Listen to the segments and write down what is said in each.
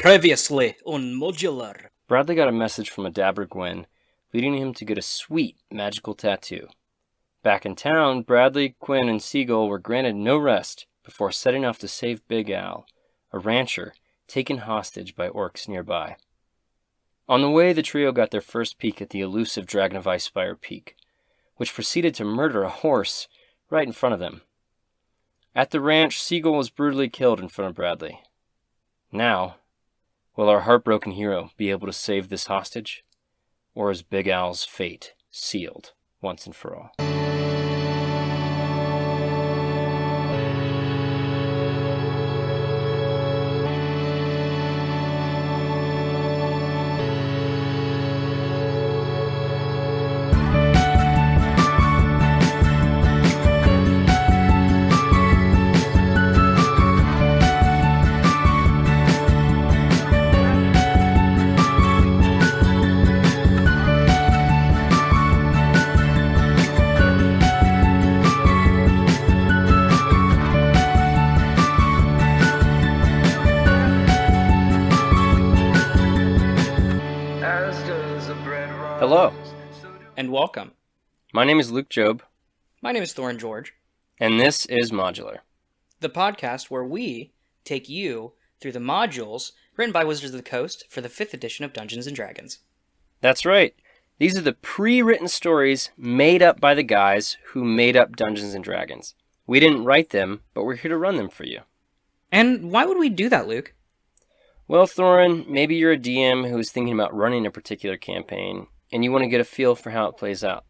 Previously on Modular. Bradley got a message from a dapper Gwen, leading him to get a sweet, magical tattoo. Back in town, Bradley, Quinn, and Seagull were granted no rest before setting off to save Big Al, a rancher taken hostage by orcs nearby. On the way, the trio got their first peek at the elusive Dragon of Icespire Peak, which proceeded to murder a horse right in front of them. At the ranch, Seagull was brutally killed in front of Bradley. Now, will our heartbroken hero be able to save this hostage? Or is Big Al's fate sealed once and for all? Hello, And welcome. my name is Luke Job, My name is Thorin George, and this is Modular. the podcast where we take you through the modules written by Wizards of the Coast for the 5th edition of Dungeons & Dragons. That's right, these are the pre-written stories made up by the guys who made up Dungeons & Dragons. We didn't write them, but we're here to run them for you. And why would we do that, Luke? Well, Thorin, maybe you're a DM who's thinking about running a particular campaign, and you want to get a feel for how it plays out.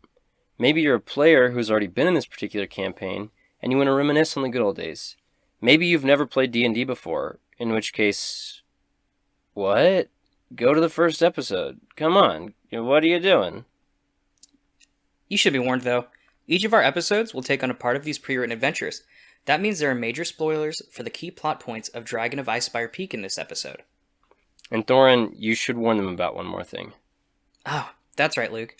Maybe you're a player who's already been in this particular campaign, and you want to reminisce on the good old days. Maybe you've never played D&D before, in which case... What? Go to the first episode. Come on, what are you doing? You should be warned, though. Each of our episodes will take on a part of these pre-written adventures. That means there are major spoilers for the key plot points of Dragon of Icespire Peak in this episode. And Thorin, you should warn them about one more thing. Oh, that's right, Luke.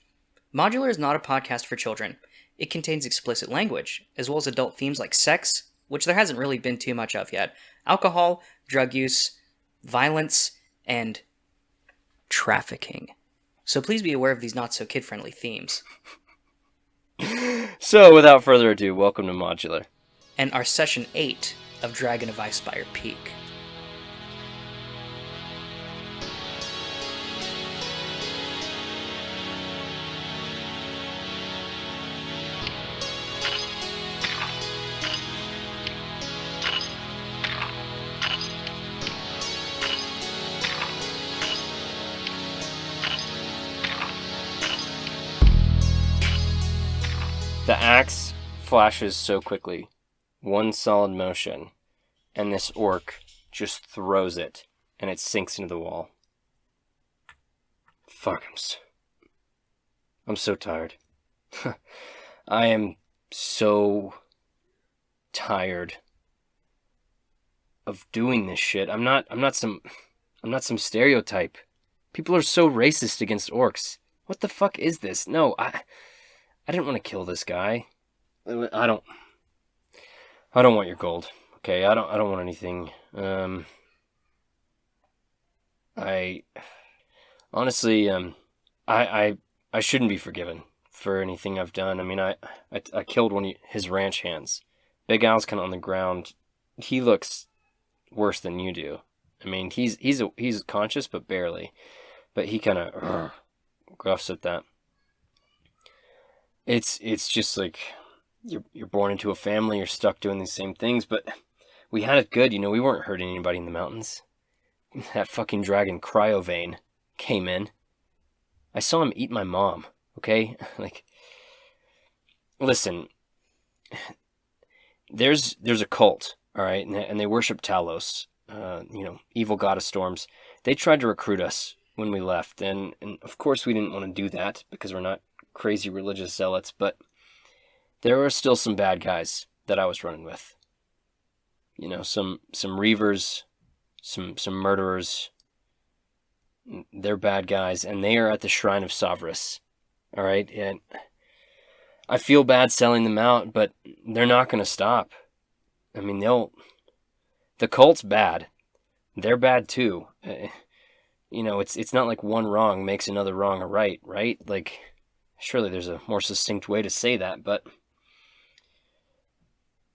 Modular is not a podcast for children. It contains explicit language, as well as adult themes like sex, which there hasn't really been too much of yet, alcohol, drug use, violence, and trafficking. So please be aware of these not-so-kid-friendly themes. So, without further ado, welcome to Modular. And our Session 8 of Dragon of Icespire Peak. The axe flashes so quickly, one solid motion, and this orc just throws it, and it sinks into the wall. Fuck, I'm so tired. I am so tired of doing this shit. I'm not some stereotype. People are so racist against orcs. What the fuck is this? No, I didn't want to kill this guy. I don't want your gold. Okay, I don't want anything. I honestly, I shouldn't be forgiven for anything I've done. I mean, I killed one of his ranch hands. Big Al's kind of on the ground. He looks worse than you do. I mean, he's conscious, but barely. But he kind of gruffs at that. It's just like you're born into a family, you're stuck doing these same things, but we had it good, we weren't hurting anybody in the mountains. That fucking dragon Cryovane came in. I saw him eat my mom, okay? Like, listen, there's a cult, all right, and they worship Talos, evil god of storms. They tried to recruit us when we left, and of course we didn't want to do that because we're not crazy religious zealots, but there were still some bad guys that I was running with. Some reavers, some murderers. They're bad guys, and they are at the Shrine of Savras. All right, and I feel bad selling them out, but they're not going to stop. I mean, the cult's bad. They're bad too. It's not like one wrong makes another wrong a right, right? Like, surely there's a more succinct way to say that, but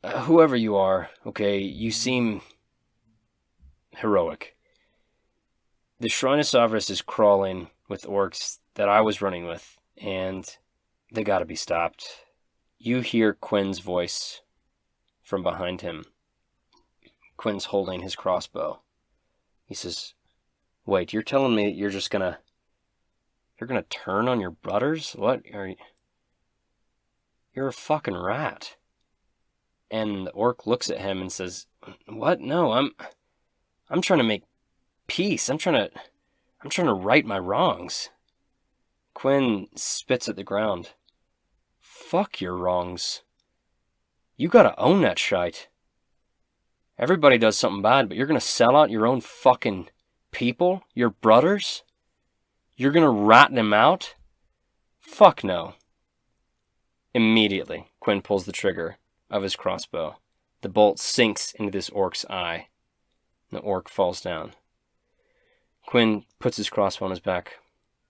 whoever you are, okay, you seem heroic. The Shrine of Savras is crawling with orcs that I was running with, and they gotta be stopped. You hear Quinn's voice from behind him. Quinn's holding his crossbow. He says, "Wait, you're telling me you're gonna turn on your brothers? What are you? You're a fucking rat." And the orc looks at him and says, "What? No, I'm trying to make peace. I'm trying to right my wrongs." Quinn spits at the ground. "Fuck your wrongs. You gotta own that shite. Everybody does something bad, but you're gonna sell out your own fucking people? Your brothers? You're gonna rat them out? Fuck no." Immediately, Quinn pulls the trigger of his crossbow. The bolt sinks into this orc's eye. The orc falls down. Quinn puts his crossbow on his back.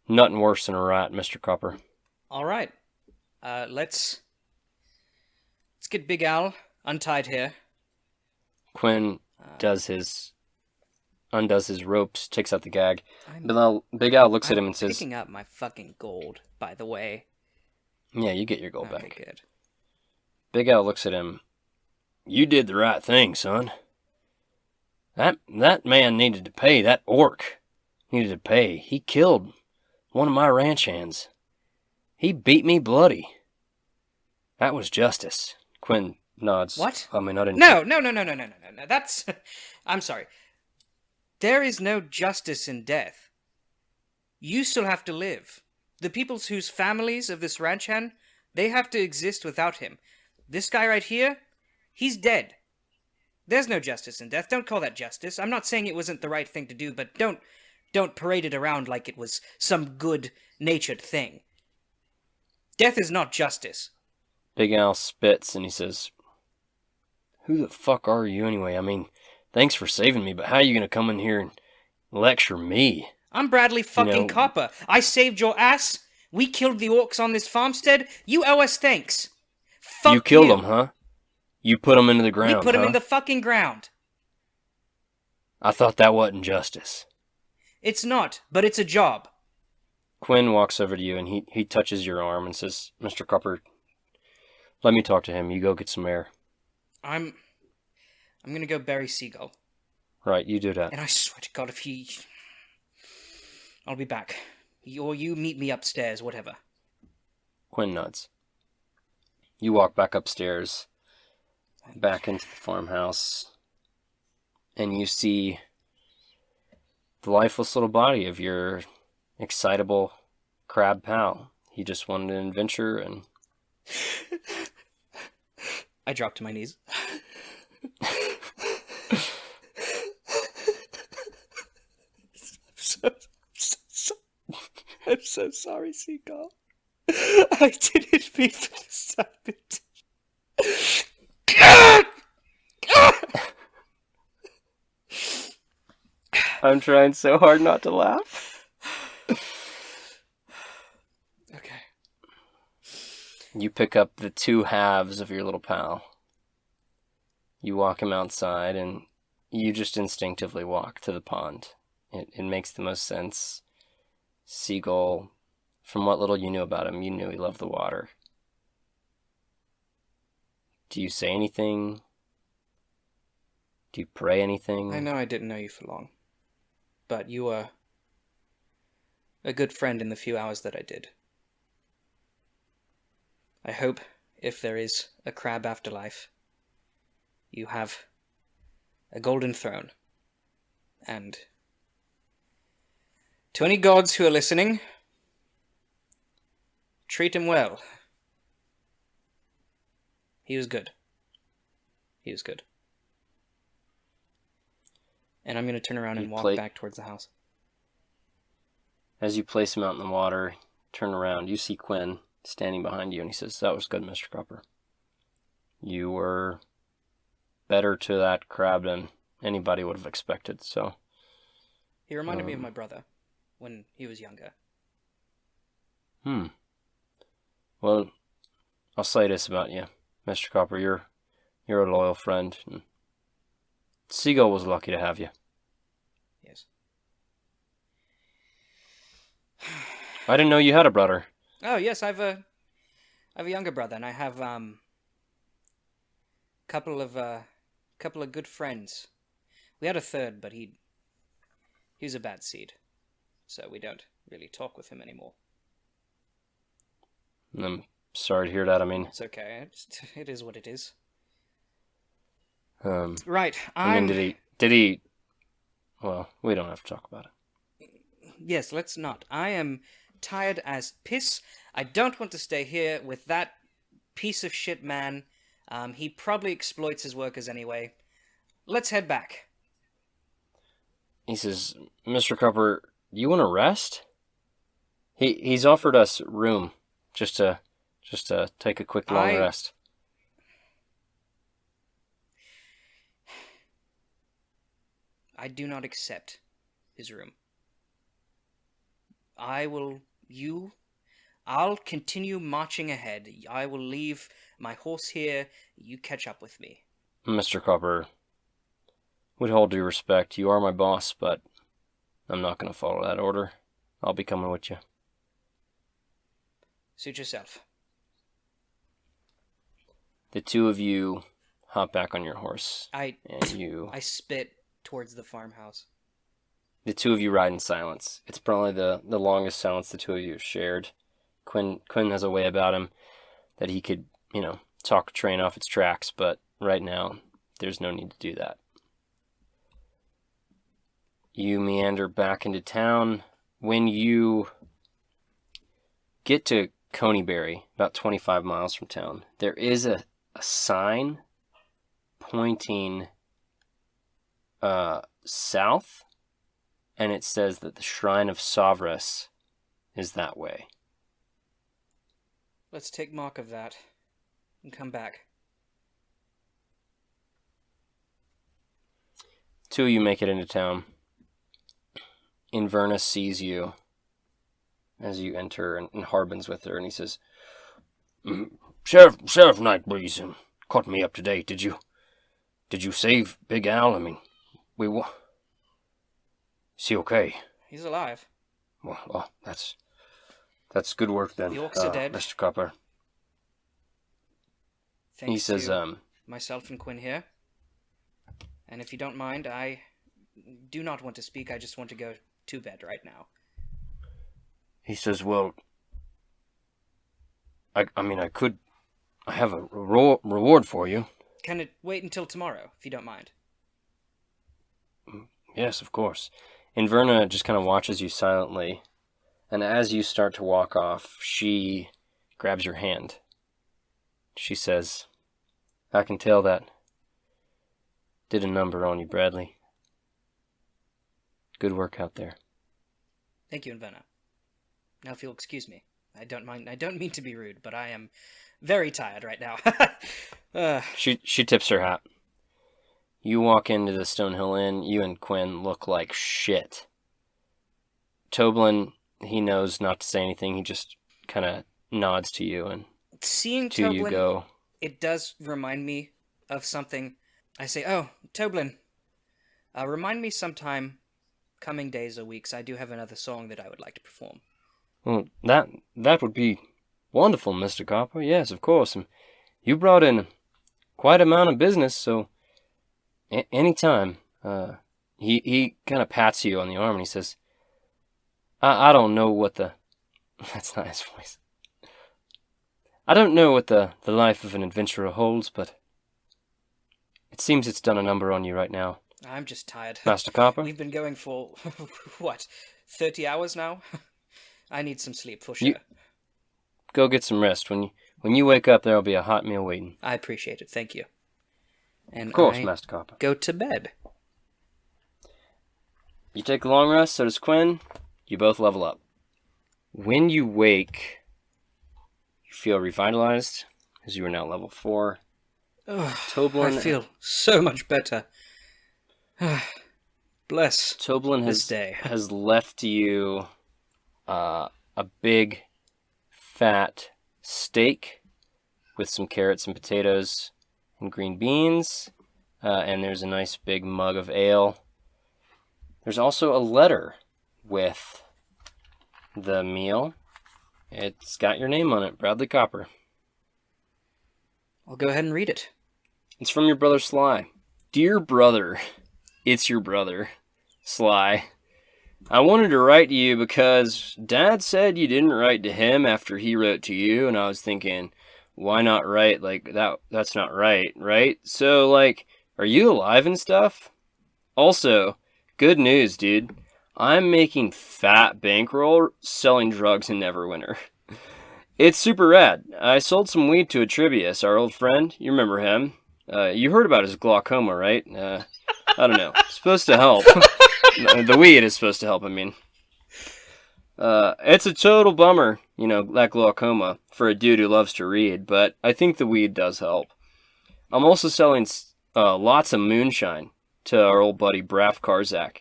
"Nothing worse than a rat, Mr. Copper." All right. Let's get Big Al untied here. Quinn undoes his ropes, takes out the gag. Big Al looks at him and says, "Picking up my fucking gold, by the way." "Yeah, you get your gold Okay, back." good. Big Al looks at him. "You did the right thing, son. That man needed to pay. That orc needed to pay. He killed one of my ranch hands. He beat me bloody. That was justice." Quinn nods. What? I mean, I didn't... No. That's... I'm sorry. There is no justice in death. You still have to live. The people whose families of this ranch hand, they have to exist without him. This guy right here, he's dead. There's no justice in death. Don't call that justice. I'm not saying it wasn't the right thing to do, but don't parade it around like it was some good-natured thing. Death is not justice. Big Al spits and he says, "Who the fuck are you anyway? I mean, thanks for saving me, but how are you gonna come in here and lecture me?" I'm Bradley fucking Copper. I saved your ass. We killed the orcs on this farmstead. You owe us thanks. Fuck you killed them, huh? You put them into the ground, We put them huh? in the fucking ground. I thought that wasn't justice. It's not, but it's a job. Quinn walks over to you and he touches your arm and says, "Mr. Copper, let me talk to him. You go get some air." I'm gonna go bury Seagull. Right, you do that. And I swear to God, I'll be back. Or you meet me upstairs, whatever. Quinn nods. You walk back upstairs, back into the farmhouse, and you see the lifeless little body of your excitable crab pal. He just wanted an adventure and... I dropped to my knees. I'm so sorry, Seagull. I didn't mean for this to happen. I'm trying so hard not to laugh. Okay. You pick up the two halves of your little pal. You walk him outside and you just instinctively walk to the pond. It makes the most sense. Seagull, from what little you knew about him, you knew he loved the water. Do you say anything? Do you pray anything? I know I didn't know you for long, but you were a good friend in the few hours that I did. I hope, if there is a crab afterlife, you have a golden throne. And to any gods who are listening, treat him well. He was good. He was good. And I'm going to turn around and walk back towards the house. As you place him out in the water, turn around, you see Quinn standing behind you, and he says, "That was good, Mr. Copper. You were better to that crab than anybody would have expected, so He reminded me of my brother when he was younger. Well, I'll say this about you, Mr. Copper. You're a loyal friend. And Seagull was lucky to have you. Yes. I didn't know you had a brother. Oh yes, I have a younger brother, and I have couple of good friends. We had a third, but he was a bad seed, so we don't really talk with him anymore. I'm sorry to hear that. I mean, It's okay. It is what it is. right. I mean, did he? Well, we don't have to talk about it. Yes, let's not. I am tired as piss. I don't want to stay here with that piece of shit man. He probably exploits his workers anyway. Let's head back. He says, Mr. Copper, you want to rest? He's offered us room just to take a quick long rest. I do not accept his room. I'll continue marching ahead. I will leave my horse here. You catch up with me. Mr. Copper, with all due respect, you are my boss, but I'm not going to follow that order. I'll be coming with you. Suit yourself. The two of you hop back on your horse. I spit towards the farmhouse. The two of you ride in silence. It's probably the longest silence the two of you have shared. Quinn has a way about him that he could, talk a train off its tracks, but right now, there's no need to do that. You meander back into town. When you get to Coneyberry, about 25 miles from town, there is a sign pointing south, and it says that the Shrine of Savras is that way. Let's take mark of that and come back. Two of you make it into town. Inverna sees you as you enter and harbins with her, and he says, Sheriff Nightbreeze caught me up to date. Did you save Big Al? I mean, is he okay? He's alive. Well, that's good work then, the orcs are dead. Mr. Copper. Thanks he says, to myself and Quinn here. And if you don't mind, I do not want to speak. I just want to go to bed right now. He says, well, I have a reward for you. Can it wait until tomorrow, if you don't mind? Yes, of course. Inverna just kind of watches you silently, and as you start to walk off, she grabs your hand. She says, I can tell that did a number on you, Bradley. Good work out there. Thank you, Inverna. Now, if you'll excuse me, I don't mean to be rude, but I am very tired right now. She tips her hat. You walk into the Stonehill Inn. You and Quinn look like shit. Toblin, he knows not to say anything. He just kind of nods to you, and seeing to Toblin, you go. It does remind me of something. I say, oh, Toblin, remind me sometime, coming days or weeks, I do have another song that I would like to perform. Well, that would be wonderful, Mr. Copper. Yes, of course. And you brought in quite an amount of business, so any time. He kind of pats you on the arm and he says, I don't know what the... That's not his voice. I don't know what the life of an adventurer holds, but it seems it's done a number on you right now. I'm just tired. Master Copper? We've been going for, 30 hours now? I need some sleep, for sure. Go get some rest. When you wake up, there'll be a hot meal waiting. I appreciate it, thank you. And of course, Master Copper. Go to bed. You take a long rest, so does Quinn. You both level up. When you wake, you feel revitalized, as you are now level 4. I feel so much better. Bless Toblin this day. has left you a big, fat steak with some carrots and potatoes and green beans, and there's a nice big mug of ale. There's also a letter with the meal. It's got your name on it, Bradley Copper. I'll go ahead and read it. It's from your brother Sly. Dear brother, it's your brother, Sly. I wanted to write to you because Dad said you didn't write to him after he wrote to you, and I was thinking, why not write like that? That's not right, right? So, like, are you alive and stuff? Also, good news, dude. I'm making fat bankroll selling drugs in Neverwinter. It's super rad. I sold some weed to Atrebius, our old friend. You remember him. You heard about his glaucoma, right? I don't know. It's supposed to help. The weed is supposed to help, I mean. It's a total bummer, that glaucoma, for a dude who loves to read, but I think the weed does help. I'm also selling lots of moonshine to our old buddy Braf Karzak.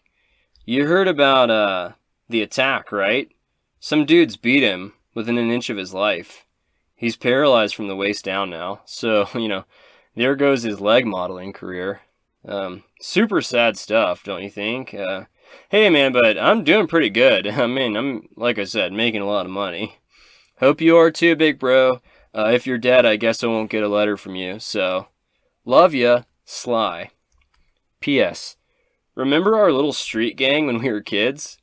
You heard about the attack, right? Some dudes beat him within an inch of his life. He's paralyzed from the waist down now, so, there goes his leg modeling career. Super sad stuff, don't you think? Hey man, but I'm doing pretty good. I mean, I'm, like I said, making a lot of money. Hope you are too, big bro. If you're dead, I guess I won't get a letter from you, so. Love ya, Sly. P.S. Remember our little street gang when we were kids?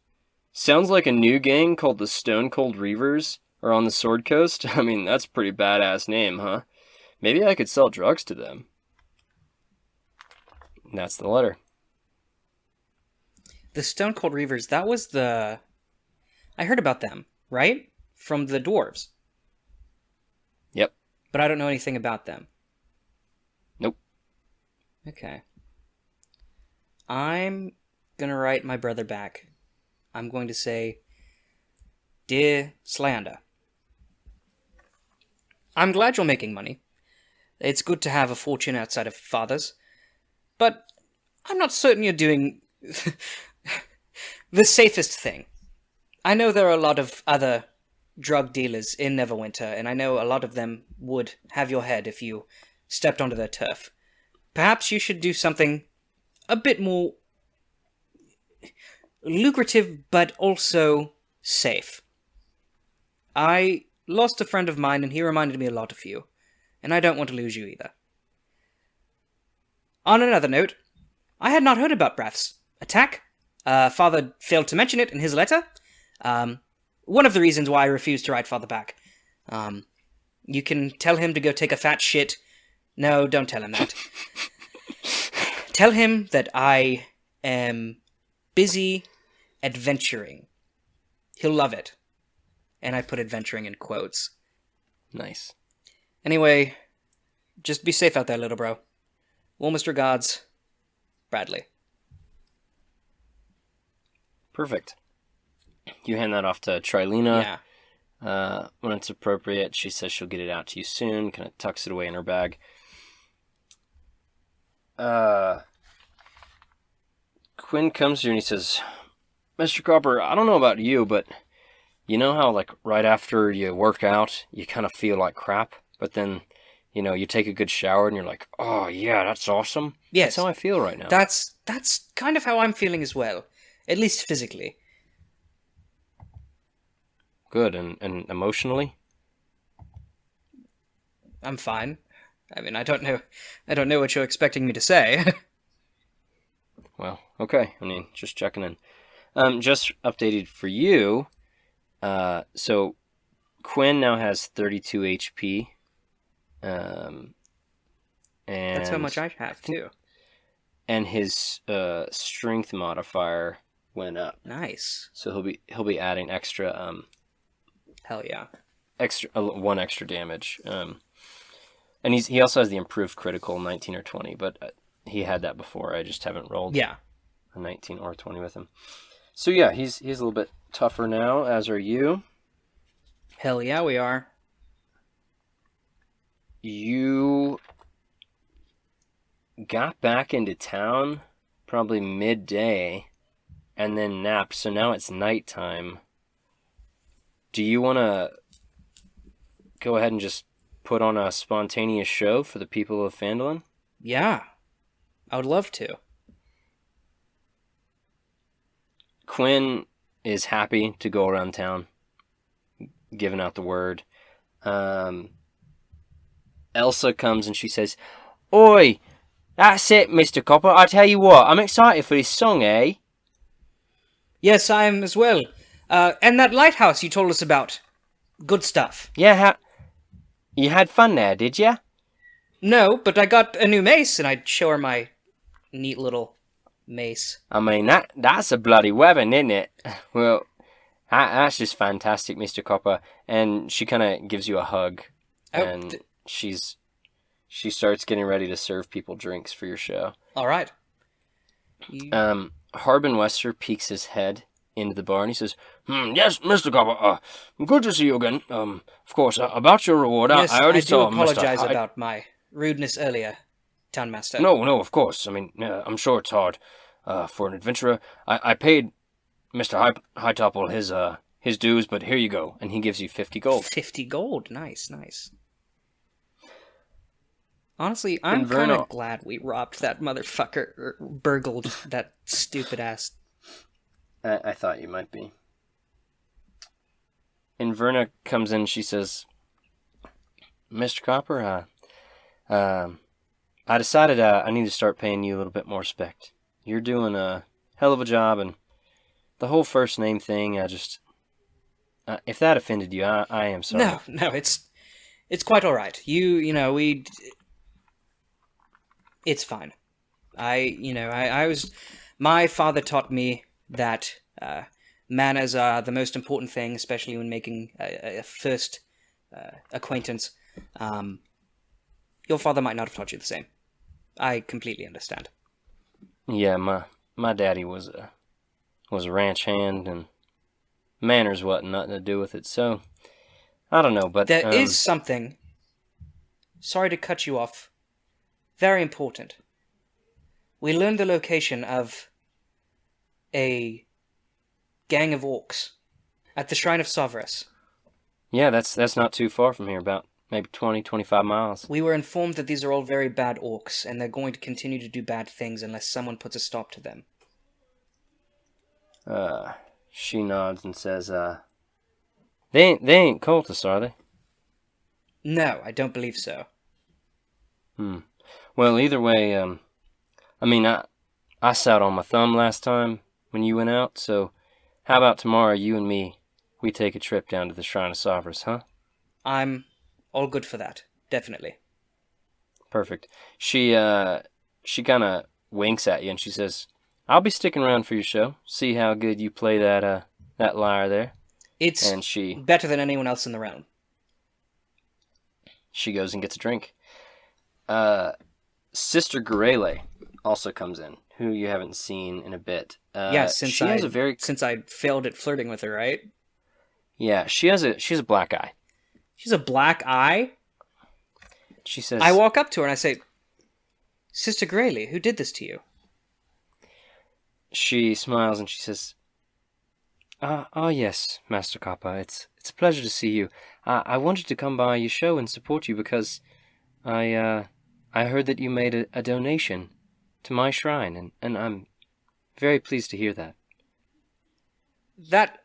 Sounds like a new gang called the Stone Cold Reavers are on the Sword Coast. I mean, that's a pretty badass name, huh? Maybe I could sell drugs to them. And that's the letter. The Stone Cold Reavers, that was the... I heard about them, right? From the dwarves. Yep. But I don't know anything about them. Nope. Okay. I'm gonna write my brother back. I'm going to say, Dear Slander, I'm glad you're making money. It's good to have a fortune outside of father's. But I'm not certain you're doing the safest thing. I know there are a lot of other drug dealers in Neverwinter, and I know a lot of them would have your head if you stepped onto their turf. Perhaps you should do something a bit more lucrative, but also safe. I lost a friend of mine, and he reminded me a lot of you, and I don't want to lose you either. On another note, I had not heard about Braf's attack. Father failed to mention it in his letter. One of the reasons why I refused to write Father back. You can tell him to go take a fat shit. No, don't tell him that. Tell him that I am busy adventuring. He'll love it. And I put adventuring in quotes. Nice. Anyway, just be safe out there, little bro. Warmest regards, Bradley. Perfect. You hand that off to Trilena. Yeah. When it's appropriate, she says she'll get it out to you soon, kind of tucks it away in her bag. Quinn comes to you and he says, Mr. Copper, I don't know about you, but you know how, like, right after you work out, you kind of feel like crap, but then, you take a good shower and you're like, oh, yeah, that's awesome? Yes. That's how I feel right now. That's kind of how I'm feeling as well. At least physically. Good. And emotionally? I'm fine. I mean, I don't know what you're expecting me to say. Well, okay. I mean, just checking in. Just updated for you. So Quinn now has 32 HP. And that's how much I have too. And his strength modifier went up. Nice. So he'll be adding extra. Hell yeah. One extra damage. And he also has the improved critical 19 or 20, but he had that before. I just haven't rolled a 19 or 20 with him. So yeah, he's a little bit tougher now, as are you. Hell yeah, we are. You got back into town probably midday and then napped, so now it's nighttime. Do you want to go ahead and just put on a spontaneous show for the people of Phandalin? Yeah, I would love to. Quinn is happy to go around town, giving out the word. Elsa comes and she says, "Oi, that's it, Mr. Copper. I tell you what, I'm excited for this song, eh?" Yes, I am as well. And that lighthouse you told us about. Good stuff. Yeah, you had fun there, did ya? No, but I got a new mace, and I'd show her my neat little mace. I mean, that's a bloody weapon, isn't it? Well, that's just fantastic, Mr. Copper. And she kind of gives you a hug, and she starts getting ready to serve people drinks for your show. All right. Harbin Wester peeks his head into the bar and he says, "Yes, Mr. Copper, good to see you again. Of course, about your reward, yes, I already saw I do apologize about my rudeness earlier, Townmaster. No, of course. I mean, I'm sure it's hard for an adventurer. I paid Mr. Hightopple his dues, but here you go." And he gives you 50 gold. 50 gold, nice. Honestly, I'm kind of glad we robbed that motherfucker, or burgled that stupid ass. I thought you might be. Inverna comes in, she says, "Mr. Copper, I decided I need to start paying you a little bit more respect. You're doing a hell of a job, and the whole first name thing, if that offended you, I am sorry." No, it's quite all right. It's fine. My father taught me that manners are the most important thing, especially when making a first acquaintance. Your father might not have taught you the same. I completely understand. Yeah, my daddy was a ranch hand, and manners wasn't nothing to do with it. So I don't know, but there is something. Sorry to cut you off. Very important. We learned the location of a gang of orcs at the Shrine of Sovereign. Yeah, that's not too far from here, about maybe 20-25 miles. We were informed that these are all very bad orcs, and they're going to continue to do bad things unless someone puts a stop to them. She nods and says, they ain't cultists, are they?" No, I don't believe so. Well, either way, I mean, I sat on my thumb last time when you went out, so how about tomorrow you and me, we take a trip down to the Shrine of Sovereign, huh? I'm all good for that, definitely. Perfect. She kind of winks at you and she says, "I'll be sticking around for your show. See how good you play that lyre there." It's better than anyone else in the realm. She goes and gets a drink. Sister Garele also comes in, who you haven't seen in a bit. Since I failed at flirting with her, right? Yeah, she's a black eye. She's a black eye? She says... I walk up to her and I say, "Sister Garele, who did this to you?" She smiles and she says, yes, Master Copper, it's a pleasure to see you. I wanted to come by your show and support you because I heard that you made a donation to my shrine, and I'm very pleased to hear that." That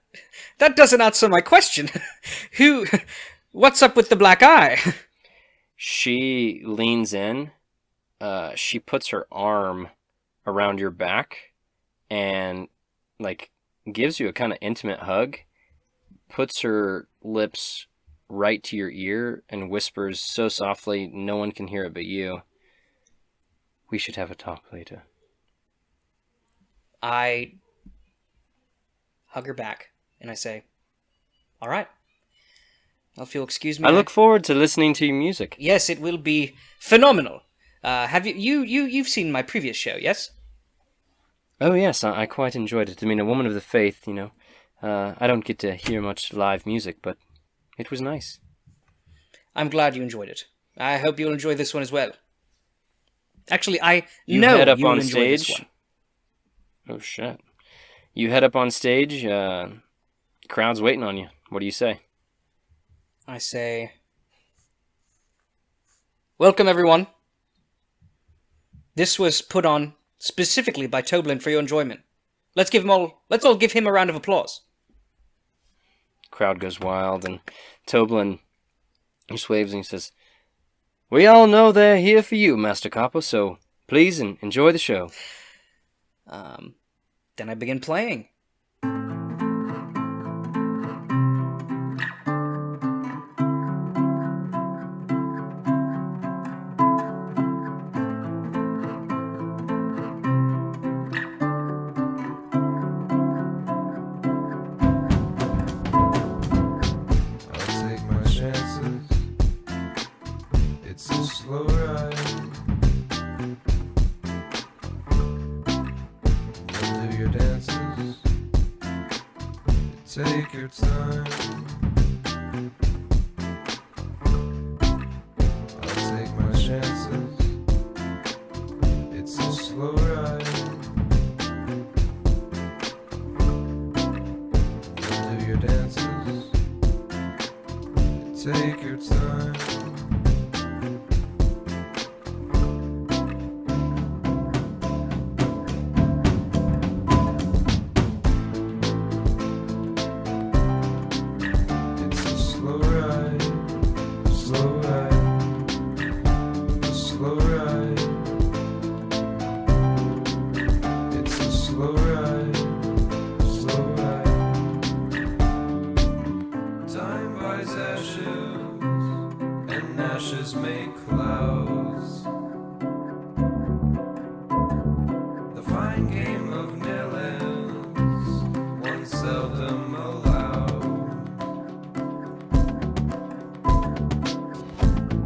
doesn't answer my question. What's up with the black eye? She leans in, she puts her arm around your back, and, gives you a kind of intimate hug, puts her lips right to your ear, and whispers so softly no one can hear it but you, "We should have a talk later." I hug her back, and I say, "All right. If you'll excuse me." I look forward to listening to your music. Yes, it will be phenomenal. Have you've seen my previous show, yes? Oh yes, I quite enjoyed it. I mean, a woman of the faith, I don't get to hear much live music, but it was nice. I'm glad you enjoyed it. I hope you'll enjoy this one as well. Actually, You know head up you will on enjoy this stage. one. Oh shit! You head up on stage. Crowd's waiting on you. What do you say? I say, welcome everyone. This was put on specifically by Toblin for your enjoyment. Let's all give him a round of applause. Crowd goes wild, and Toblin just waves and he says, "We all know they're here for you, Master Copper, so please enjoy the show." Then I begin playing. Take your time. I'll take my chances. It's a slow ride. You'll do your dances. Take your time. Make clouds. The fine game of nil-ends, one seldom allowed.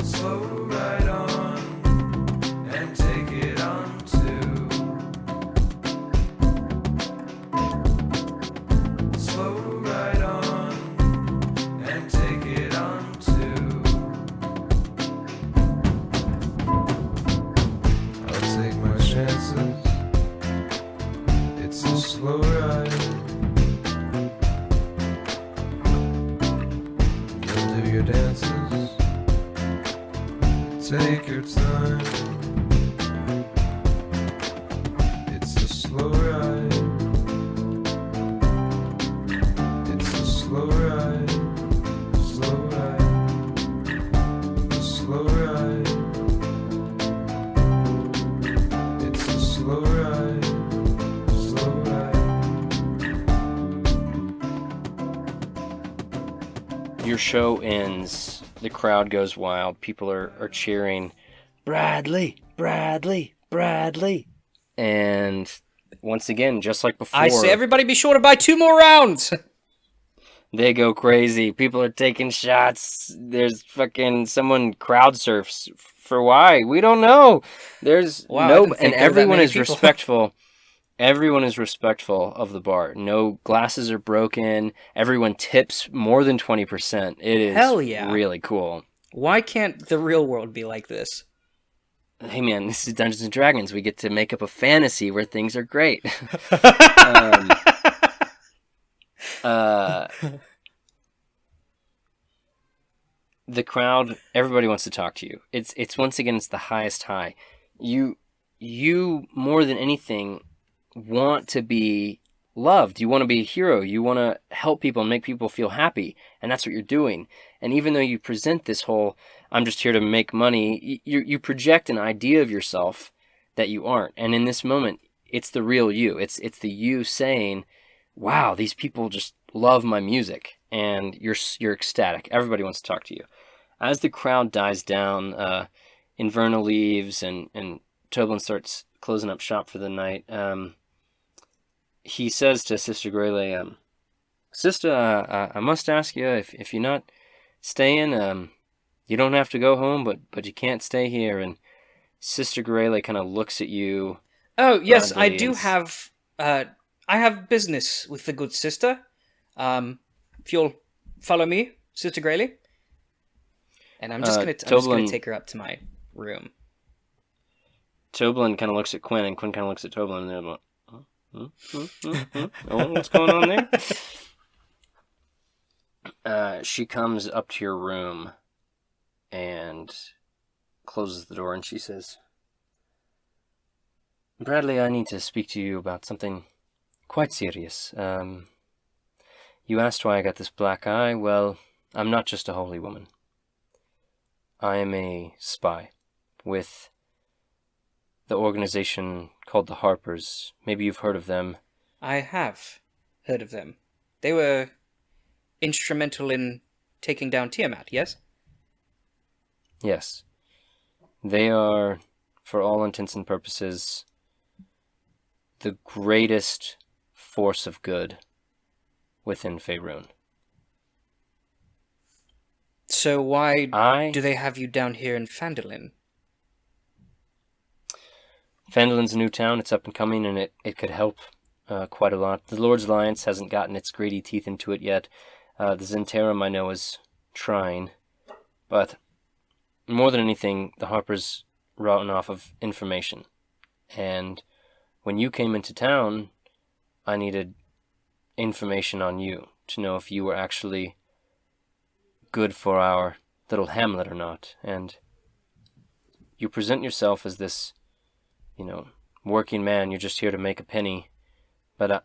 Slow ride on and take it on too. Slow ride on and take it on too. Chances. It's a slow ride. You'll do your dances. Take your time. It's a slow ride. It's a slow ride. Slow ride. Slow ride. Slow ride, slow ride. Your show ends. The crowd goes wild. People are cheering, "Bradley, Bradley, Bradley." And once again, just like before, I say everybody be sure to buy 2 more rounds. They go crazy. People are taking shots. There's fucking someone crowd surfs. For why? We don't know. There's and everyone is respectful. Everyone is respectful of the bar. No glasses are broken. Everyone tips more than 20%. It is really cool. Why can't the real world be like this? Hey man, this is Dungeons and Dragons. We get to make up a fantasy where things are great. The crowd, everybody wants to talk to you. It's once again, it's the highest high. You more than anything want to be loved. You want to be a hero. You want to help people and make people feel happy, and that's what you're doing. And even though you present this whole, "I'm just here to make money," you project an idea of yourself that you aren't. And in this moment, it's the real you. It's the you saying, "Wow, these people just love my music," and you're ecstatic. Everybody wants to talk to you. As the crowd dies down, Inverna leaves, and Toblin starts closing up shop for the night. He says to Sister Greyley, "Sister, I must ask you, if you're not staying, you don't have to go home, but you can't stay here." And Sister Greyley kind of looks at you. Oh, yes, I do have... I have business with the good sister. If you'll follow me, Sister Greyley. And I'm just gonna take her up to my room. Toblin kind of looks at Quinn, and Quinn kind of looks at Toblin, and they're like, "Huh?" Oh, what's going on there? She comes up to your room and closes the door, and she says, Bradley, I need to speak to you about something quite serious. You asked why I got this black eye. Well, I'm not just a holy woman. I am a spy with the organization called the Harpers. Maybe you've heard of them. I have heard of them. They were instrumental in taking down Tiamat, yes? Yes. They are, for all intents and purposes, the greatest force of good within Faerun. So why do they have you down here in Phandalin? Phandalin's a new town. It's up and coming, and it could help quite a lot. The Lord's Alliance hasn't gotten its greedy teeth into it yet. The Zentarum, I know, is trying. But more than anything, the Harpers routing off of information. And when you came into town, I needed information on you to know if you were actually good for our little hamlet or not. And you present yourself as this, working man. You're just here to make a penny. But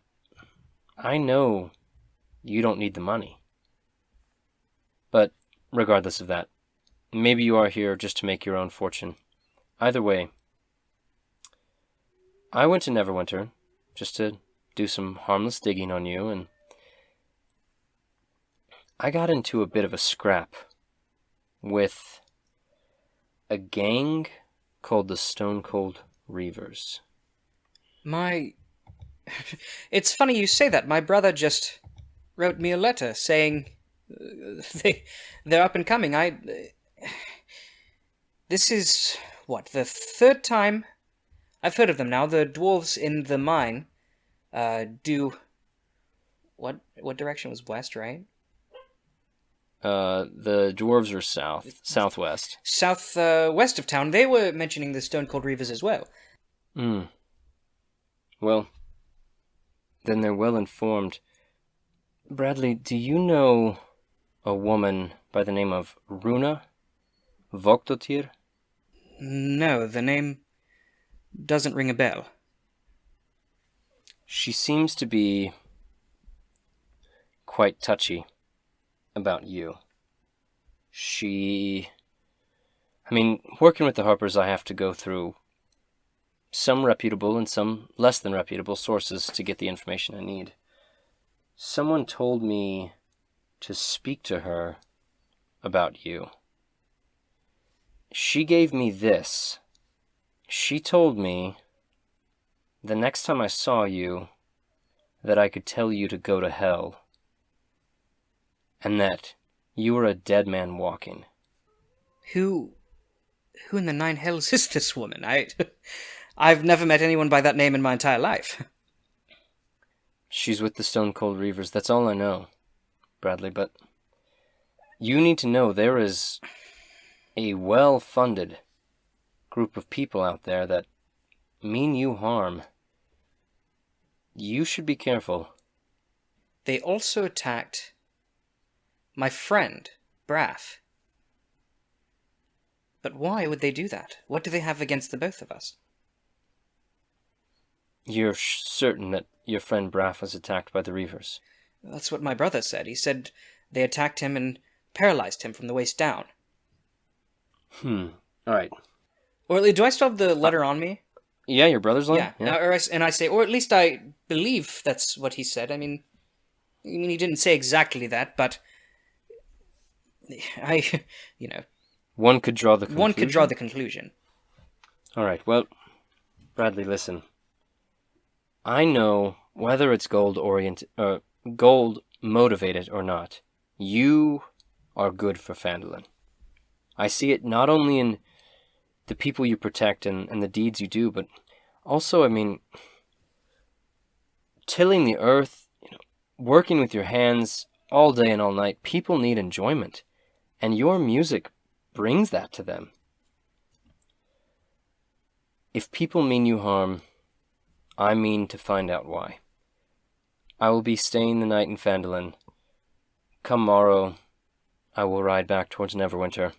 I know you don't need the money. But regardless of that, maybe you are here just to make your own fortune. Either way, I went to Neverwinter just to do some harmless digging on you, and I got into a bit of a scrap with a gang called the Stone Cold Reavers. It's funny you say that. My brother just wrote me a letter saying they're up and coming. This is, the third time I've heard of them now. The dwarves in the mine do... What direction was west, right? The dwarves are southwest. Southwest of town. They were mentioning the Stone Cold Reavers as well. Well, then they're well informed. Bradley, do you know a woman by the name of Runa Voktotir? No, the name doesn't ring a bell. She seems to be quite touchy about you. Working with the Harpers, I have to go through some reputable and some less than reputable sources to get the information I need. Someone told me to speak to her about you. She gave me this. She told me the next time I saw you that I could tell you to go to hell, and that you were a dead man walking. Who in the nine hells is this woman? I've never met anyone by that name in my entire life. She's with the Stone Cold Reavers. That's all I know, Bradley, but you need to know there is a well-funded group of people out there that mean you harm. You should be careful. They also attacked my friend, Braff. But why would they do that? What do they have against the both of us? You're certain that your friend Braff was attacked by the Reavers? That's what my brother said. He said they attacked him and paralyzed him from the waist down. Alright. Or do I still have the letter on me? Yeah, your brother's letter? Yeah. And I say, or at least I believe that's what he said. I mean, he didn't say exactly that, but One could draw the conclusion? One could draw the conclusion. Alright, well, Bradley, listen. I know whether it's gold motivated or not, you are good for Phandalin. I see it not only in the people you protect and the deeds you do, but also, tilling the earth, working with your hands all day and all night. People need enjoyment, and your music brings that to them. If people mean you harm, I mean to find out why. I will be staying the night in Phandalin. Come morrow, I will ride back towards Neverwinter,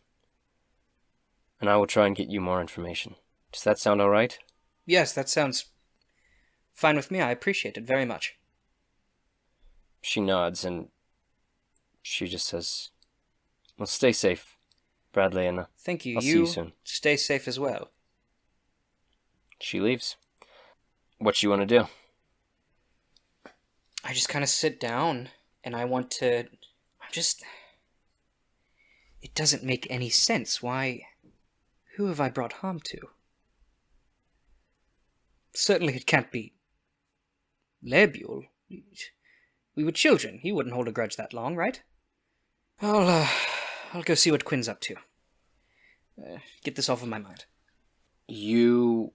and I will try and get you more information. Does that sound all right? Yes, that sounds fine with me. I appreciate it very much. She nods, and she just says, well, stay safe, Bradley, and Thank you. I'll see you soon. Stay safe as well. She leaves. What you want to do? I just kind of sit down, and I want to... It doesn't make any sense. Why... Who have I brought harm to? Certainly it can't be... Lebuel. We were children. He wouldn't hold a grudge that long, right? I'll go see what Quinn's up to. Get this off of my mind. You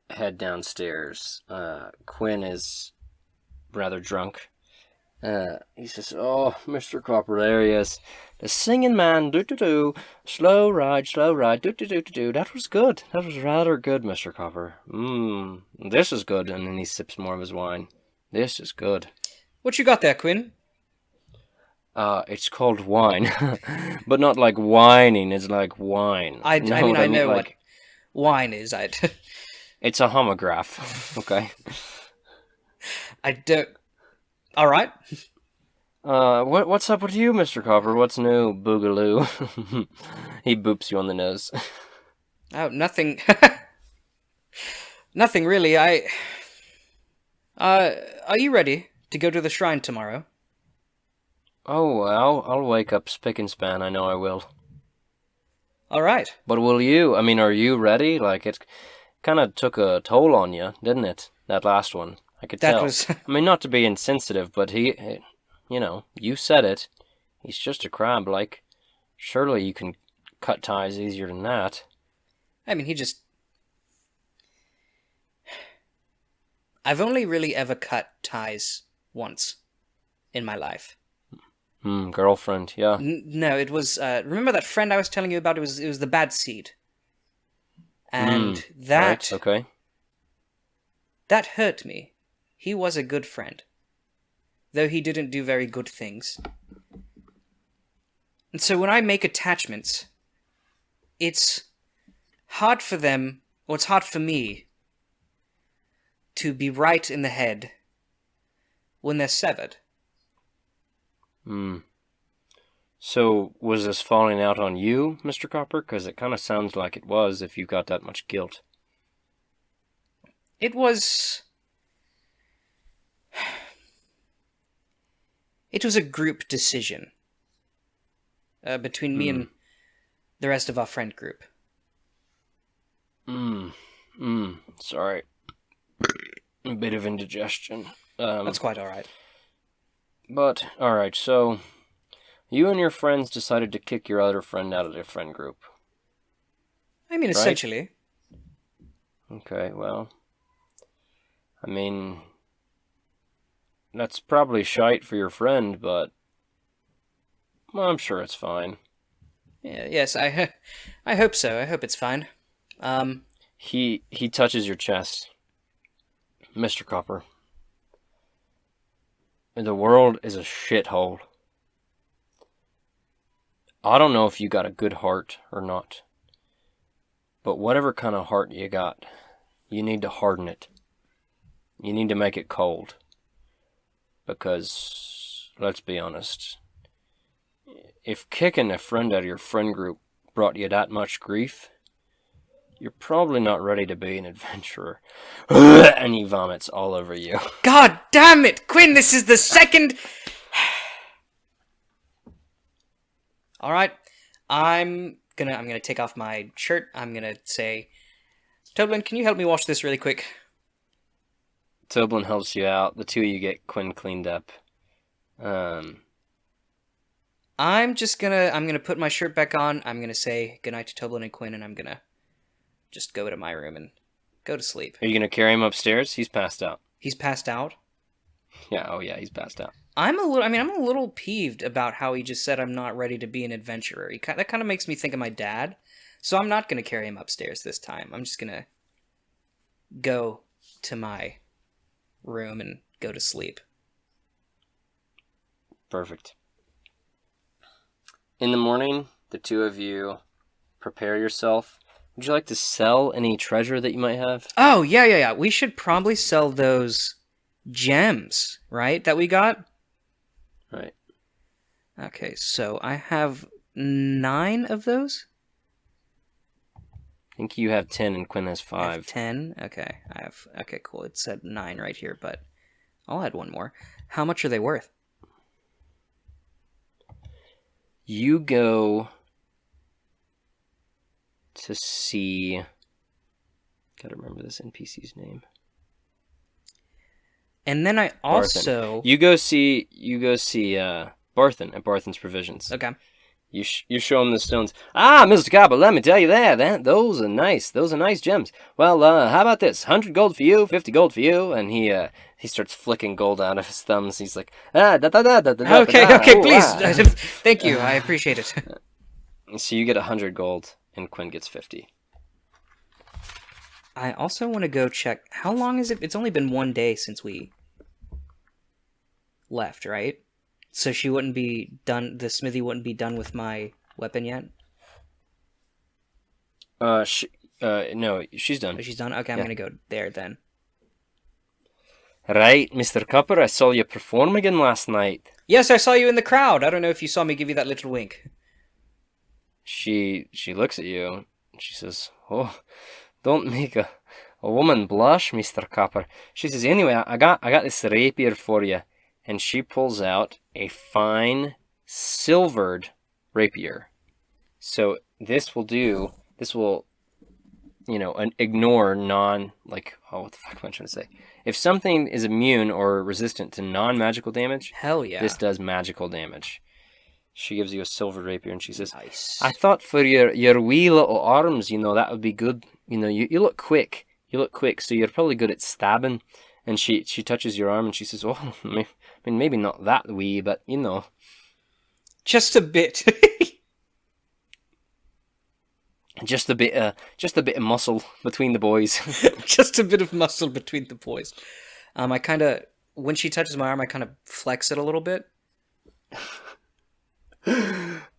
head downstairs. Quinn is rather drunk. He says, oh, Mr. Copper, there he is. The singing man, do-do-do. Slow ride, do-do-do-do-do. That was good. That was rather good, Mr. Copper. This is good. And then he sips more of his wine. This is good. What you got there, Quinn? It's called wine. But not like whining, it's like wine. I know like, what wine is. It's a homograph, okay? I don't... Alright. What's up with you, Mr. Copper? What's new, Boogaloo? He boops you on the nose. Oh, nothing. Nothing really. Are you ready to go to the shrine tomorrow? Oh, I'll wake up spick and span, I know I will. Alright. But will you? I mean, are you ready? Like, it kind of took a toll on you, didn't it? That last one. I could tell. I mean, not to be insensitive, but you know, you said it. He's just a crab, like, surely you can cut ties easier than that. I mean, I've only really ever cut ties once in my life. Girlfriend, yeah. No, it was, remember that friend I was telling you about? It was the bad seed. And that... Right, okay. That hurt me. He was a good friend. Though he didn't do very good things. And so when I make attachments, it's hard for them, or it's hard for me, to be right in the head when they're severed. So, was this falling out on you, Mr. Copper? Because it kind of sounds like it was, if you got that much guilt. It was a group decision between me and the rest of our friend group. Sorry. A bit of indigestion. That's quite alright. But, alright, so you and your friends decided to kick your other friend out of their friend group. I mean, essentially. Okay, well, I mean, that's probably shite for your friend, but well, I'm sure it's fine. Yeah, yes, I hope so. I hope it's fine. He touches your chest. Mr. Copper. The world is a shithole. I don't know if you got a good heart or not. But whatever kind of heart you got, you need to harden it. You need to make it cold. Because, let's be honest, if kicking a friend out of your friend group brought you that much grief, you're probably not ready to be an adventurer. And he vomits all over you. God damn it, Quinn, this is the second... Alright, I'm gonna take off my shirt. I'm gonna say, Toblin, can you help me wash this really quick? Toblin helps you out. The two of you get Quinn cleaned up. I'm gonna put my shirt back on. I'm gonna say goodnight to Toblin and Quinn, and I'm gonna just go to my room and go to sleep. Are you gonna carry him upstairs? He's passed out. He's passed out? Yeah, oh yeah, he's passed out. I'm a little peeved about how he just said I'm not ready to be an adventurer. That kind of makes me think of my dad. So I'm not going to carry him upstairs this time. I'm just going to go to my room and go to sleep. Perfect. In the morning, the two of you prepare yourself. Would you like to sell any treasure that you might have? Oh, yeah. We should probably sell those gems, right, that we got? Right. Okay, so I have 9 of those? I think you have 10 and Quinn has I have 5. 10? Okay, okay, cool. It said 9 right here, but I'll add one more. How much are they worth? You go to see... Gotta remember this NPC's name. And then I also... You go see Barthen at Barthen's Provisions. Okay. You show him the stones. Ah, Mr. Copper, let me tell you those are nice. Those are nice gems. Well, how about this? 100 gold for you, 50 gold for you. And he starts flicking gold out of his thumbs. He's like, Okay, please. Thank you, I appreciate it. So you get 100 gold, and Quinn gets 50. I also want to go check, how long is it? It's only been 1 day since we left, right? So she wouldn't be done, the smithy wouldn't be done with my weapon yet? No, she's done. Oh, she's done? Okay, I'm gonna go there then. Right, Mr. Copper, I saw you perform again last night. Yes, I saw you in the crowd. I don't know if you saw me give you that little wink. She looks at you, and she says, oh, don't make a woman blush, Mr. Copper. She says, anyway, I got this rapier for you. And she pulls out a fine silvered rapier. So this will, ignore what the fuck am I trying to say? If something is immune or resistant to non-magical damage, hell yeah, this does magical damage. She gives you a silver rapier and she says, nice. I thought for your wee little arms, that would be good. You look quick. So you're probably good at stabbing. And she touches your arm and she says, oh, I mean, maybe not that wee, but, Just a bit. just a bit of muscle between the boys. Just a bit of muscle between the boys. When she touches my arm, I kind of flex it a little bit.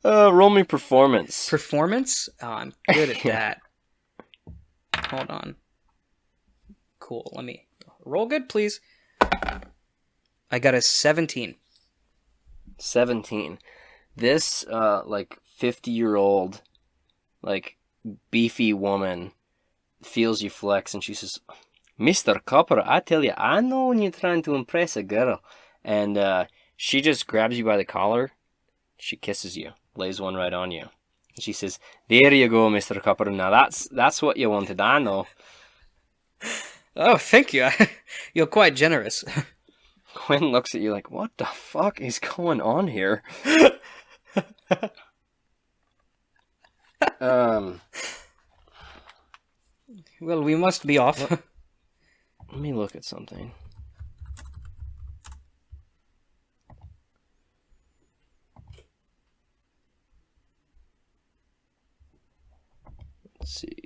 Roll me performance. Performance? Oh, I'm good at that. Hold on. Cool, let me... Roll good, please. I got a 17. 17. This, 50-year-old, beefy woman feels you flex and she says, Mr. Copper, I tell you, I know when you're trying to impress a girl. And she just grabs you by the collar. She kisses you, lays one right on you. And she says, there you go, Mr. Copper. Now that's what you wanted, I know. Oh, thank you. You're quite generous. Quinn looks at you like, what the fuck is going on here? Well, we must be off. Let me look at something. Let's see.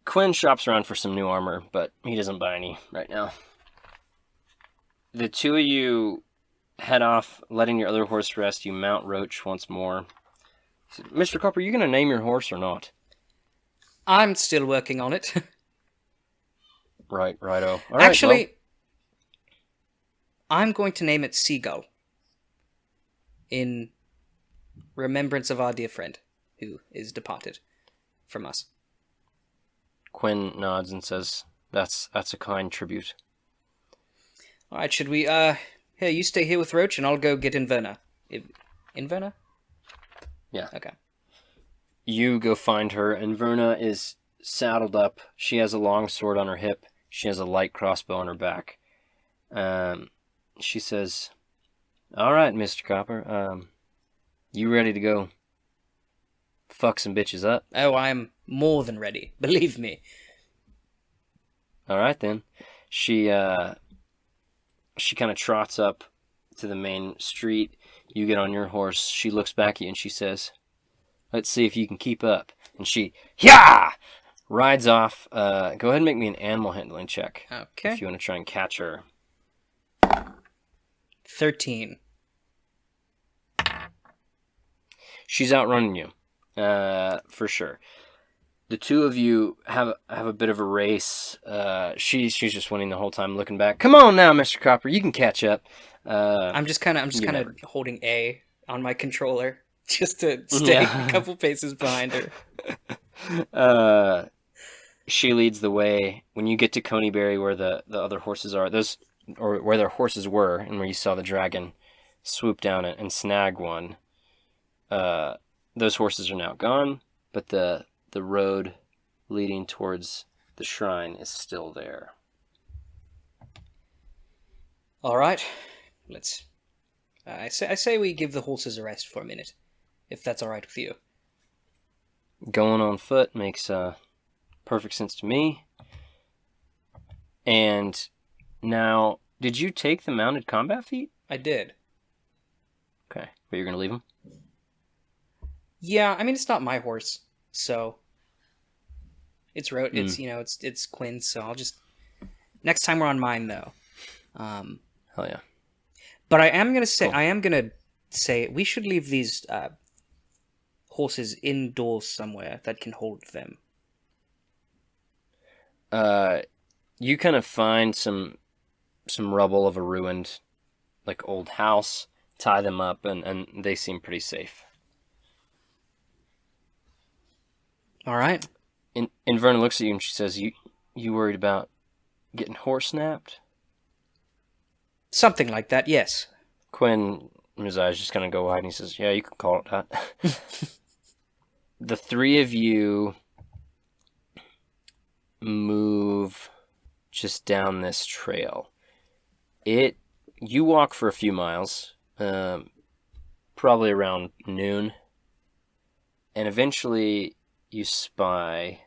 Quinn shops around for some new armor, but he doesn't buy any right now. The two of you head off, letting your other horse rest. You mount Roach once more. He said, Mr. Copper, you gonna name your horse or not? I'm still working on it. Righto. All Actually, right, I'm going to name it Seagull. In remembrance of our dear friend, who is departed from us. Quinn nods and says, that's a kind tribute. Alright, should we, here, you stay here with Roach and I'll go get Inverna. Inverna? Yeah. Okay. You go find her, and Inverna is saddled up. She has a long sword on her hip. She has a light crossbow on her back. She says, alright, Mr. Copper, you ready to go fuck some bitches up? Oh, I'm more than ready. Believe me. Alright then. She kind of trots up to the main street. You get on your horse. She looks back at you and she says, Let's see if you can keep up. And she, yeah, rides off. Go ahead and make me an animal handling check. Okay. If you want to try and catch her. 13. She's outrunning you, for sure. The two of you have a bit of a race. She's just winning the whole time, looking back. Come on now, Mr. Copper, you can catch up. I'm just kind of never. holding A on my controller just to stay a couple paces behind her. She leads the way. When you get to Coneyberry, where the other horses are, or where their horses were, and where you saw the dragon swoop down and snag one, those horses are now gone, but the road leading towards the shrine is still there. All right, let's. I say we give the horses a rest for a minute, if that's all right with you. Going on foot makes perfect sense to me. And now, did you take the mounted combat feat? I did. Okay, but you're gonna leave him? Yeah, I mean it's not my horse, so it's it's Quinn's. So I'll just next time we're on mine though. Hell yeah. But I am gonna Cool. say we should leave these horses indoors somewhere that can hold them. You kind of find some rubble of a ruined, like, old house, tie them up, and they seem pretty safe. All right. Inverna looks at you and she says, "You worried about getting horse snapped?" Something like that, yes. Quinn, his eyes just kind of go wide, and he says, "Yeah, you can call it that." The three of you move just down this trail. You walk for a few miles, probably around noon, and eventually you spy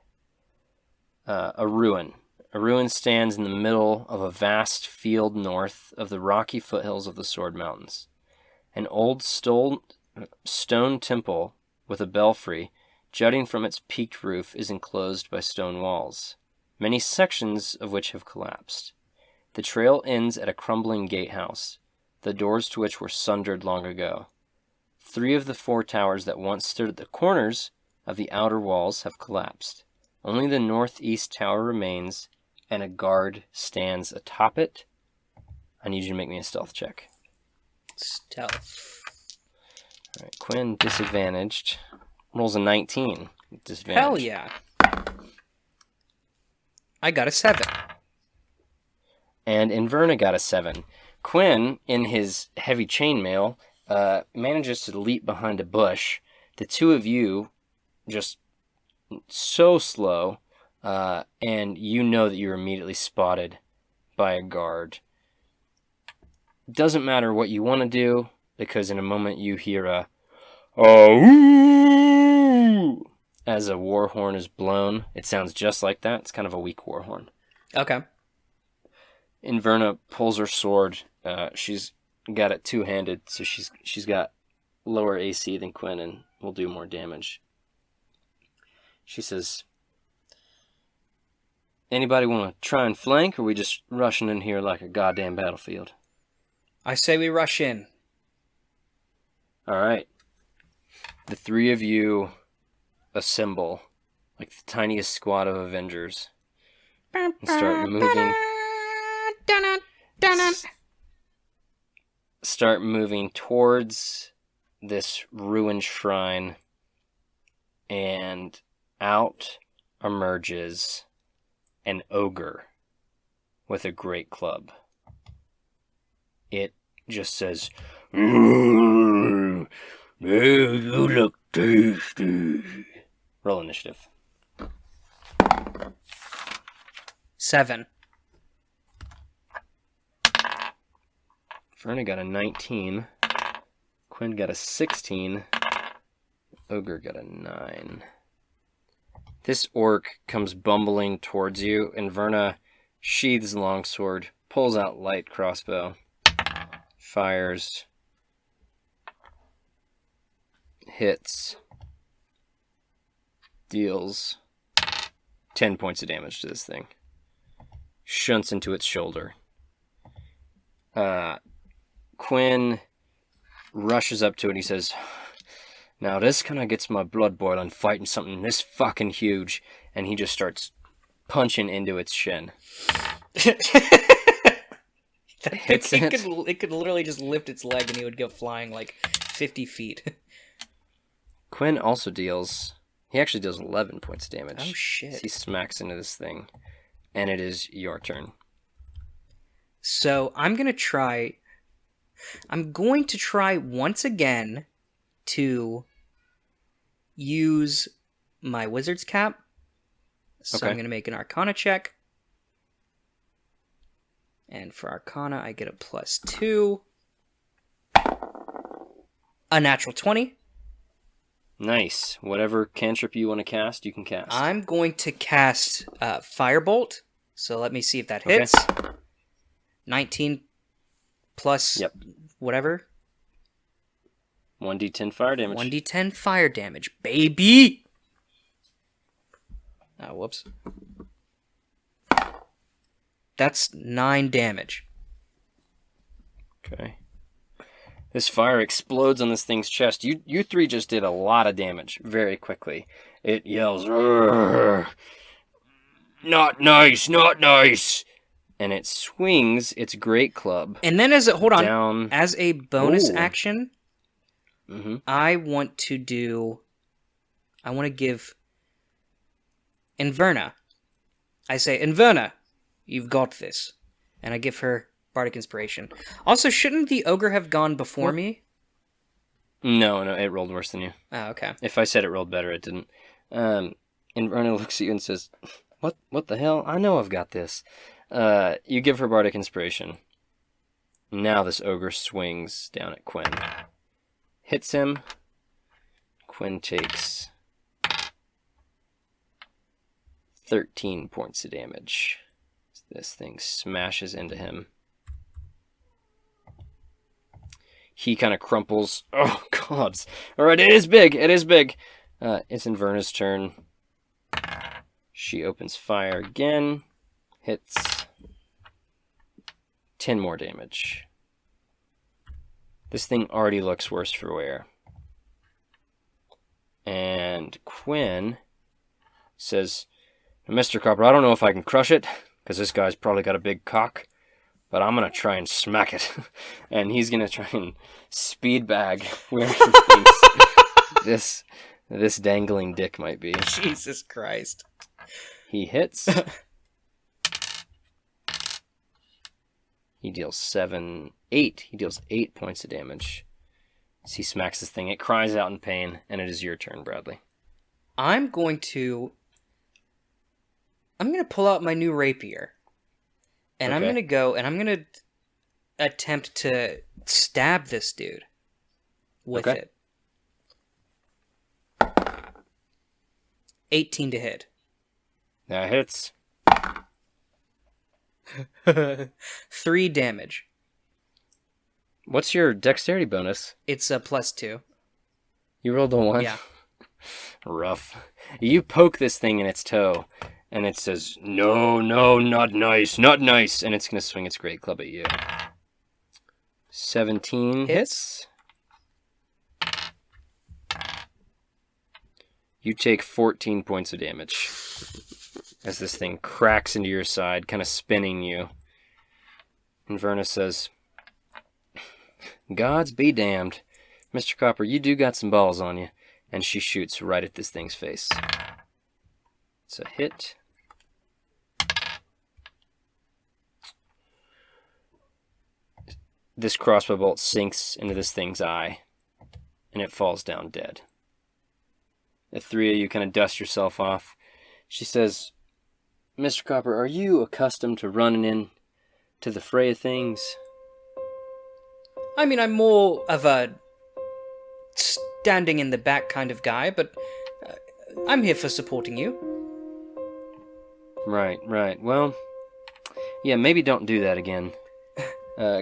a ruin. A ruin stands in the middle of a vast field north of the rocky foothills of the Sword Mountains. An old stone temple with a belfry jutting from its peaked roof is enclosed by stone walls, many sections of which have collapsed. The trail ends at a crumbling gatehouse, the doors to which were sundered long ago. 3 of the 4 towers that once stood at the corners of the outer walls have collapsed. Only the northeast tower remains, and a guard stands atop it. I need you to make me a stealth check. Stealth. All right, Quinn, disadvantaged, rolls a 19. Disadvantage. Hell yeah. I got a 7. And Inverna got a 7. Quinn, in his heavy chainmail, manages to leap behind a bush. The two of you, just so slow, and you know that you're immediately spotted by a guard. Doesn't matter what you want to do, because in a moment you hear a "oh" as a war horn is blown. It sounds just like that. It's kind of a weak war horn. Okay. Inverna pulls her sword. She's got it two-handed, so she's got lower AC than Quinn and will do more damage. She says, "Anybody want to try and flank, or are we just rushing in here like a goddamn battlefield?" I say we rush in. All right. The 3 of you assemble like the tiniest squad of Avengers and start moving. Start moving towards this ruined shrine, and out emerges an ogre with a great club. It just says, "You look tasty." Roll initiative. 7. Verna got a 19. Quinn got a 16. Ogre got a 9. This orc comes bumbling towards you, and Verna sheathes longsword, pulls out light crossbow, fires, hits, deals 10 points of damage to this thing. Shunts into its shoulder. Quinn rushes up to it and he says, now this kind of gets my blood boiling fighting something this fucking huge. And he just starts punching into its shin. It could literally just lift its leg and he would go flying like 50 feet. Quinn also deals... He actually deals 11 points of damage. Oh, shit. He smacks into this thing. And it is your turn. So I'm going to try once again to use my wizard's cap. So Okay. I'm going to make an Arcana check. And for Arcana, I get a +2. A natural 20. Nice. Whatever cantrip you want to cast, you can cast. I'm going to cast Firebolt. So let me see if that Okay. hits. 19 plus Yep. whatever. 1d10 fire damage. 1d10 fire damage, baby! Oh, whoops. That's 9 damage. Okay. This fire explodes on this thing's chest. You three just did a lot of damage very quickly. It yells, "Urgh! Not nice, not nice!" And it swings its great club And then as down. as a bonus Ooh. action, Mm-hmm. I want to give Inverna. I say, Inverna, you've got this. And I give her Bardic Inspiration. Also, shouldn't the ogre have gone before me? No, it rolled worse than you. Oh, okay. If I said it rolled better, it didn't. Inverna looks at you and says, What the hell? I know I've got this. You give her Bardic Inspiration. Now this ogre swings down at Quinn. Hits him. Quinn takes 13 points of damage. This thing smashes into him. He kind of crumples. Oh, God. All right, it is big. It is big. It's Inverna's turn. She opens fire again. Hits 10 more damage. This thing already looks worse for wear. And Quinn says, Mr. Copper, I don't know if I can crush it, because this guy's probably got a big cock, but I'm going to try and smack it. And he's going to try and speed bag where he thinks this dangling dick might be. Jesus Christ. He hits. He deals 8. He deals 8 points of damage. As he smacks this thing, it cries out in pain, and it is your turn, Bradley. I'm going to pull out my new rapier. And I'm Okay. going to go and I'm going to attempt to stab this dude with Okay. it. 18 to hit. That hits. 3 damage. What's your dexterity bonus? It's a +2. You rolled a 1? Yeah. Rough. You poke this thing in its toe, and it says, No, not nice, not nice. And it's going to swing its great club at you. 17 hits. You take 14 points of damage as this thing cracks into your side, kind of spinning you. Inverna says, Gods be damned. Mr. Copper, you do got some balls on you. And she shoots right at this thing's face. It's a hit. This crossbow bolt sinks into this thing's eye, and it falls down dead. The three of you kind of dust yourself off. She says, Mr. Copper, are you accustomed to running in to the fray of things? I mean, I'm more of a standing in the back kind of guy, but I'm here for supporting you. Right. Well, yeah, maybe don't do that again.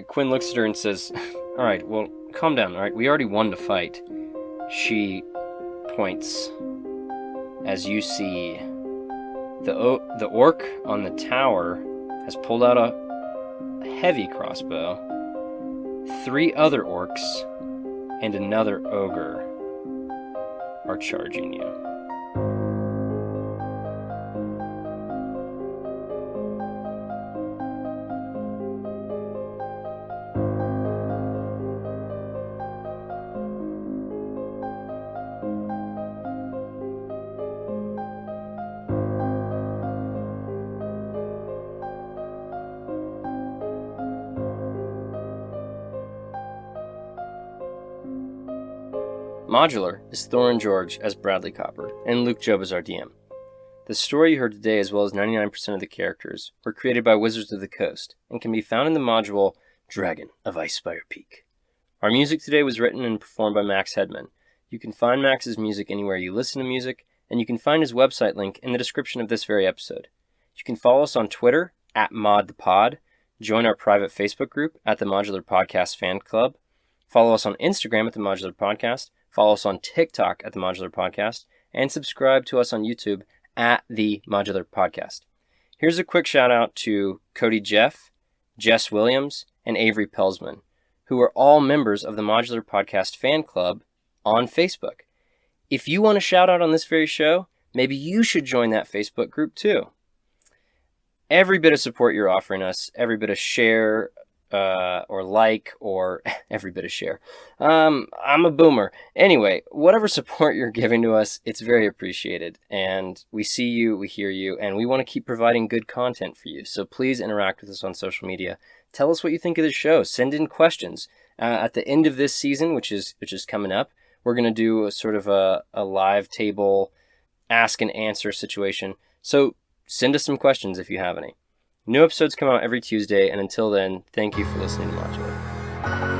Quinn looks at her and says, All right, well, calm down, all right? We already won the fight. She points as you see the orc on the tower has pulled out a heavy crossbow. 3 other orcs and another ogre are charging you. Modular is Thorin George as Bradley Copper, and Luke Job as our DM. The story you heard today, as well as 99% of the characters, were created by Wizards of the Coast, and can be found in the module Dragon of Icespire Peak. Our music today was written and performed by Max Hedman. You can find Max's music anywhere you listen to music, and you can find his website link in the description of this very episode. You can follow us on Twitter, @ModThePod, join our private Facebook group at the Modular Podcast Fan Club, follow us on Instagram at the Modular Podcast, follow us on TikTok at the Modular Podcast, and subscribe to us on YouTube at the Modular Podcast. Here's a quick shout out to Cody Jeff, Jess Williams, and Avery Pelsman, who are all members of the Modular Podcast Fan Club on Facebook. If you want a shout out on this very show, maybe you should join that Facebook group too. Every bit of support you're offering us, every bit of share, or like, or every bit of share. I'm a boomer. Anyway, whatever support you're giving to us, it's very appreciated. And we see you, we hear you, and we want to keep providing good content for you. So please interact with us on social media. Tell us what you think of the show. Send in questions. At the end of this season, which is coming up, we're going to do a sort of a live table ask and answer situation. So send us some questions if you have any. New episodes come out every Tuesday, and until then, thank you for listening to Modular.